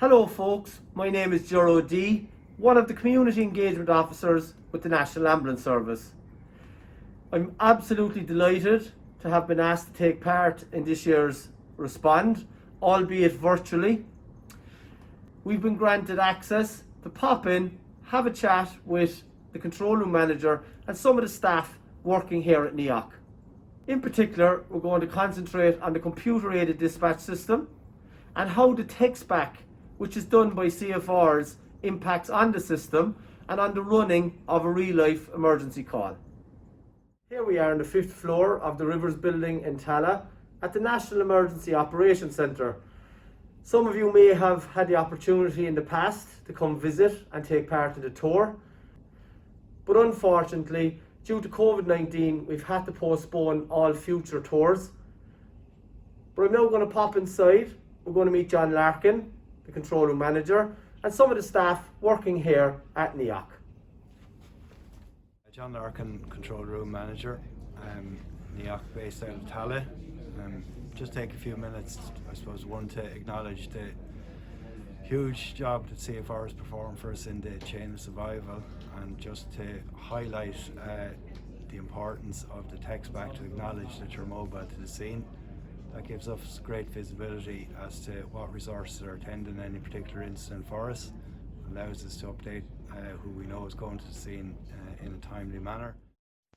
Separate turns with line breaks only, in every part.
Hello folks, my name is Gerard D, one of the Community Engagement Officers with the National Ambulance Service. I'm absolutely delighted to have been asked to take part in this year's Respond, albeit virtually. We've been granted access to pop in, have a chat with the control room manager and some of the staff working here at NEOC. In particular, we're going to concentrate on the computer-aided dispatch system and how the text back, which is done by CFRs, impacts on the system and on the running of a real-life emergency call. Here we are on the 5th floor of the Rivers building in Tala at the National Emergency Operations Centre. Some of you may have had the opportunity in the past to come visit and take part in the tour, but unfortunately, due to COVID-19, we've had to postpone all future tours. But I'm now going to pop inside. We're going to meet John Larkin, the control room manager, and some of the staff working here at NEOC.
John Larkin, control room manager, NEOC based out of Tala. Just take a few minutes, I suppose, one to acknowledge the huge job that CFR has performed for us in the chain of survival, and just to highlight the importance of the text back to acknowledge that you're mobile to the scene. That gives us great visibility as to what resources are attending any particular incident for us, allows us to update who we know is going to the scene in a timely manner.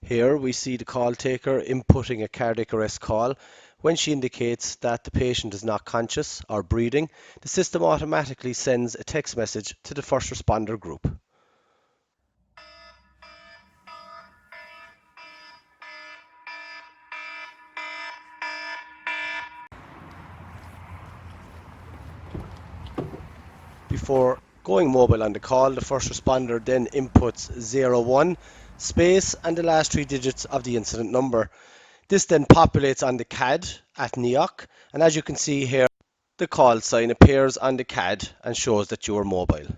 Here we see the call taker inputting a cardiac arrest call. When she indicates that the patient is not conscious or breathing, the system automatically sends a text message to the first responder group. Before going mobile on the call, the first responder then inputs 01 space and the last 3 digits of the incident number. This then populates on the CAD at NEOC, and as you can see here, the call sign appears on the CAD and shows that you are mobile.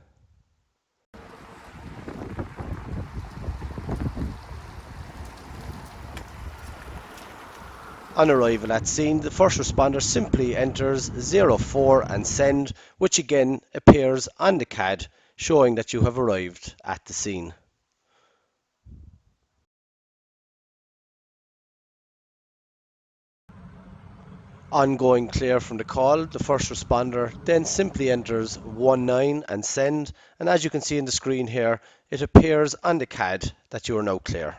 On arrival at scene, the first responder simply enters 04 and send, which again appears on the CAD, showing that you have arrived at the scene. Ongoing clear from the call, the first responder then simply enters 19 and send, and as you can see on the screen here, it appears on the CAD that you are now clear.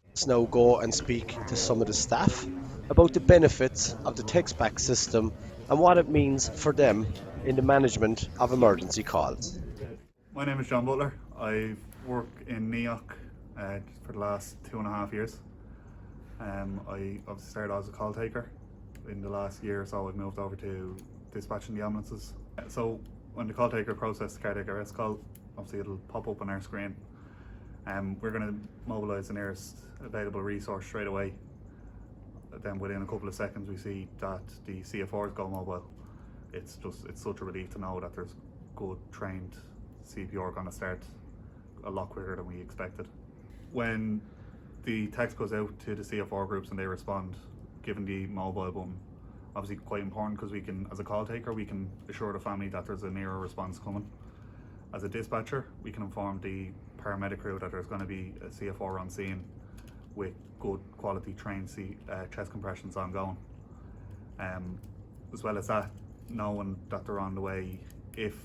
Let's now go and speak to some of the staff about the benefits of the text back system and what it means for them in the management of emergency calls.
My name is John Butler. I've worked in NEOC for the last 2.5 years. I obviously started as a call taker. In the last year or so I've moved over to dispatching the ambulances. So when the call taker processes the cardiac arrest call, obviously it'll pop up on our screen. We're going to mobilise the nearest available resource straight away. Then within a couple of seconds we see that the CFRs go mobile. It's such a relief to know that there's good trained CPR going to start a lot quicker than we expected. When the text goes out to the CFR groups and they respond, given the mobile button, obviously quite important because we can, as a call taker, we can assure the family that there's a nearer response coming. As a dispatcher, we can inform the paramedic crew that there's going to be a CFR on scene with good quality trained chest compressions ongoing. As well as that, knowing that they're on the way, if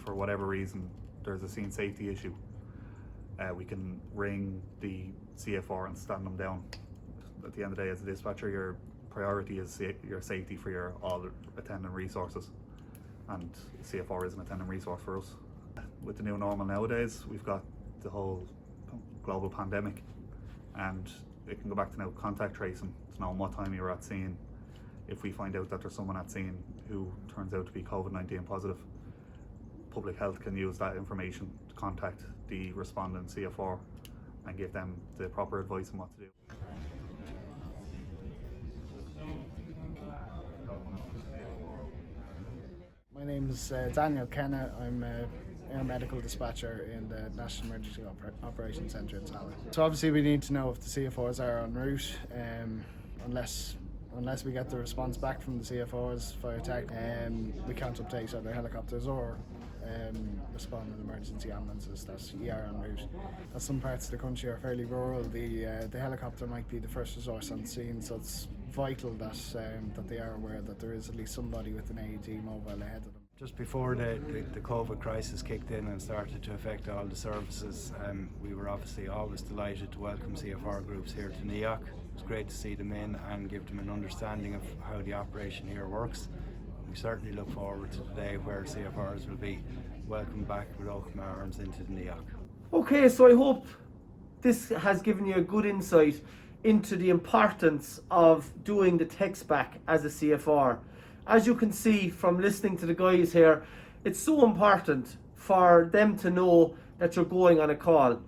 for whatever reason there's a scene safety issue, we can ring the CFR and stand them down. At the end of the day, as a dispatcher, your priority is your safety for your all attendant resources, and CFR is an attendant resource for us. With the new normal nowadays, we've got the whole global pandemic, and it can go back to now contact tracing, to know what time you're at scene. If we find out that there's someone at scene who turns out to be COVID-19 positive, public health can use that information to contact the respondent CFR and give them the proper advice on what to do.
My name is Daniel Kenna. I'm a air medical dispatcher in the National Emergency Operations Centre in Tala. So obviously we need to know if the CFRs are en route, unless unless we get the response back from the CFRs fire tech, we can't update either helicopters or respond with emergency ambulances that are en route. As some parts of the country are fairly rural, the helicopter might be the first resource on the scene, so it's vital that they are aware that there is at least somebody with an AED mobile ahead of them.
Just before the COVID crisis kicked in and started to affect all the services, we were obviously always delighted to welcome CFR groups here to NEOC. It was great to see them in and give them an understanding of how the operation here works. We certainly look forward to the day where CFRs will be welcomed back with open arms into the NEOC.
Okay, so I hope this has given you a good insight into the importance of doing the text back as a CFR. As you can see from listening to the guys here, it's so important for them to know that you're going on a call.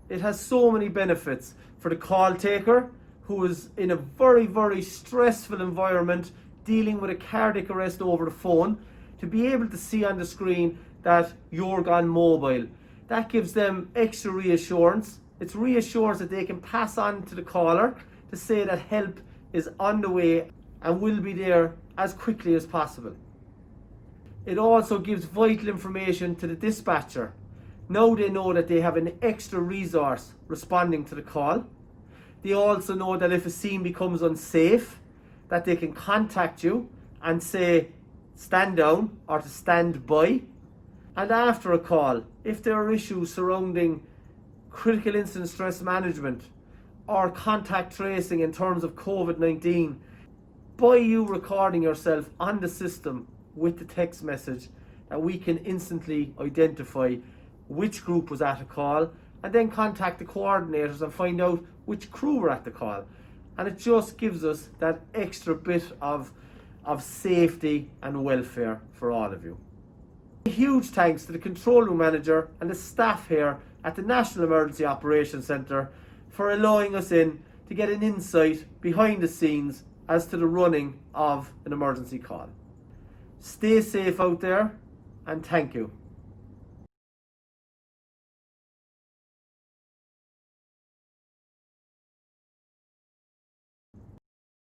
It has so many benefits for the call taker, who is in a very, very stressful environment dealing with a cardiac arrest over the phone, to be able to see on the screen that you're gone mobile. That gives them extra reassurance. It's reassurance that they can pass on to the caller to say that help is on the way and will be there as quickly as possible. It also gives vital information to the dispatcher. Now they know that they have an extra resource responding to the call. They also know that if a scene becomes unsafe, that they can contact you and say stand down or to stand by. And after a call, if there are issues surrounding critical incident stress management or contact tracing in terms of COVID-19, by you recording yourself on the system with the text message, that we can instantly identify which group was at a call and then contact the coordinators and find out which crew were at the call. And it just gives us that extra bit of safety and welfare for all of you. A huge thanks to the control room manager and the staff here at the National Emergency Operations Centre for allowing us in to get an insight behind the scenes as to the running of an emergency call. Stay safe out there, and thank you.